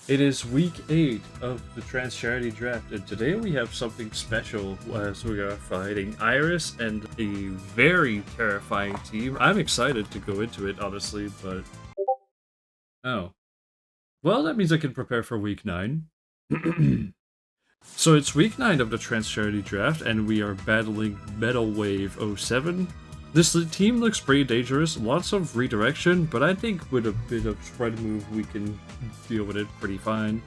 It is week 8 of the Trans Charity Draft, and today we have something special as we are fighting Iris and a very terrifying team. I'm excited to go into it, honestly, but. Oh. Well, that means I can prepare for week 9. So it's week 9 of the Trans Charity Draft, and we are battling Metal Wave '07. This team looks pretty dangerous, lots of redirection, but I think with a bit of spread move, we can deal with it pretty fine.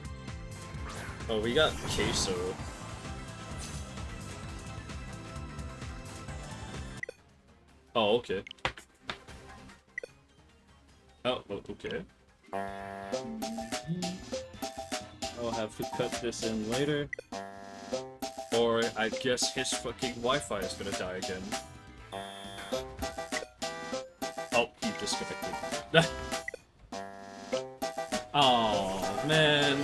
Oh, we got queso. Oh, okay. Oh, okay. I'll have to cut this in later. Or I guess his fucking Wi-Fi is gonna die again. Oh, he disconnected. Oh, man.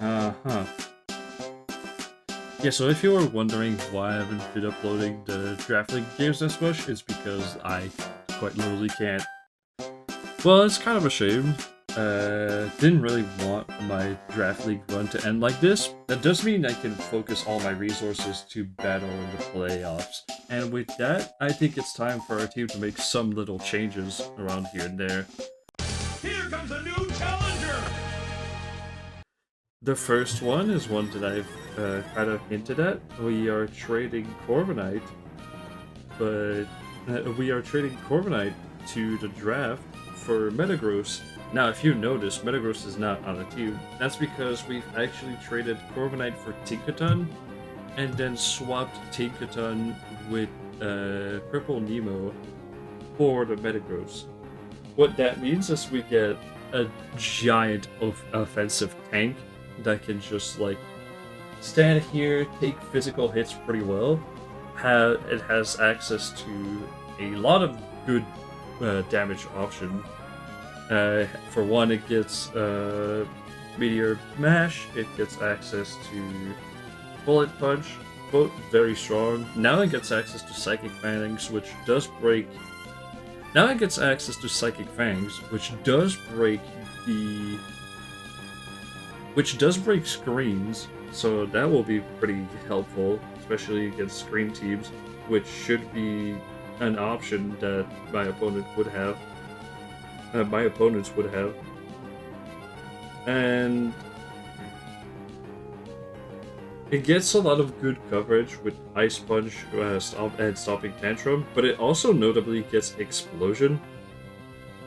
Uh-huh. Yeah, so if you were wondering why I haven't been uploading the Draft League games this much, it's because I quite literally can't. Well, it's kind of a shame. Didn't really want my Draft League run to end like this. That does mean I can focus all my resources to battle in the playoffs. And with that, I think it's time for our team to make some little changes around here and there. Here comes a new challenger! The first one is one that I've kind of hinted at. We are trading Corviknight, but we are trading Corviknight to the draft for Metagross. Now, if you notice, Metagross is not on the team. That's because we've actually traded Corviknight for Tinkaton, and then swapped Tinkaton with Purple Nemo for the Metagross. What that means is we get a giant offensive tank that can just like stand here, take physical hits pretty well. It has access to a lot of good damage option. For one, it gets Meteor Mash, it gets access to Bullet Punch, both very strong. Now it gets access to Psychic Fangs, which does break. Now it gets access to Psychic Fangs, which does break screens, so that will be pretty helpful, especially against screen teams, which should be an option that my opponents would have. And it gets a lot of good coverage with Ice Punch and Stopping Tantrum, but it also notably gets Explosion.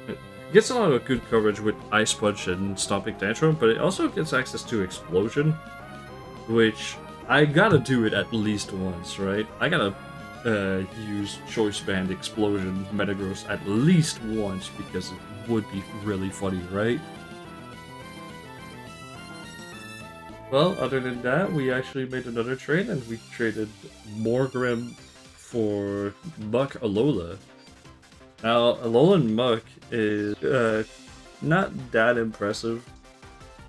It gets a lot of good coverage with Ice Punch and Stomping Tantrum, but it also gets access to Explosion, which I gotta do it at least once, right? I gotta use Choice Band Explosion Metagross at least once because it would be really funny, right? Well, other than that, we actually made another trade, and we traded Morgrim for Muck Alola. Now, Alolan and Muck is not that impressive,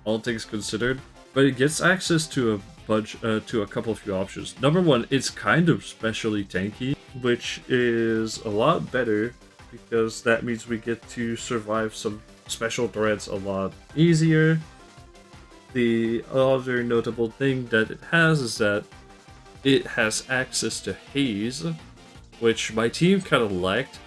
all things considered, but it gets access to a couple of few options. Number one, it's kind of specially tanky, which is a lot better because that means we get to survive some special threats a lot easier. The other notable thing that it has is that it has access to Haze, which my team kind of lacked,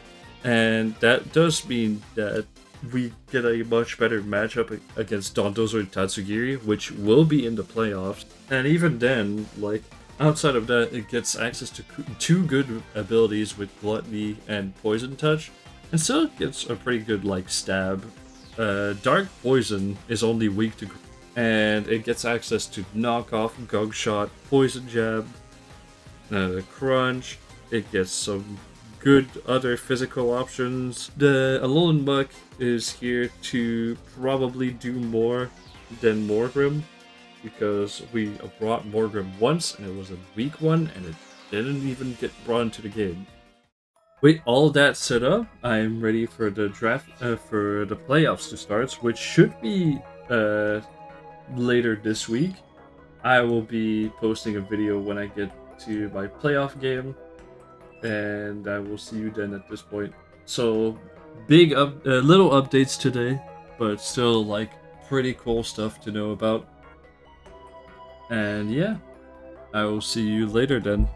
and that does mean that we get a much better matchup against Dondozo and Tatsugiri, which will be in the playoffs. And even then, like, outside of that, it gets access to two good abilities with Gluttony and Poison Touch, and still gets a pretty good, like, stab. Dark Poison is only weak to, and it gets access to Knock Off, Gug Shot, Poison Jab, Crunch. It gets some good other physical options. The Alolan Muck is here to probably do more than Morgrim, because we brought Morgrim once and it was a weak one and it didn't even get brought into the game. With all that set up, I'm ready for the draft, for the playoffs to start, which should be later this week. I will be posting a video when I get to my playoff game. and I will see you then at this point. So big little updates today, but still like pretty cool stuff to know about. And yeah, I will see you later then.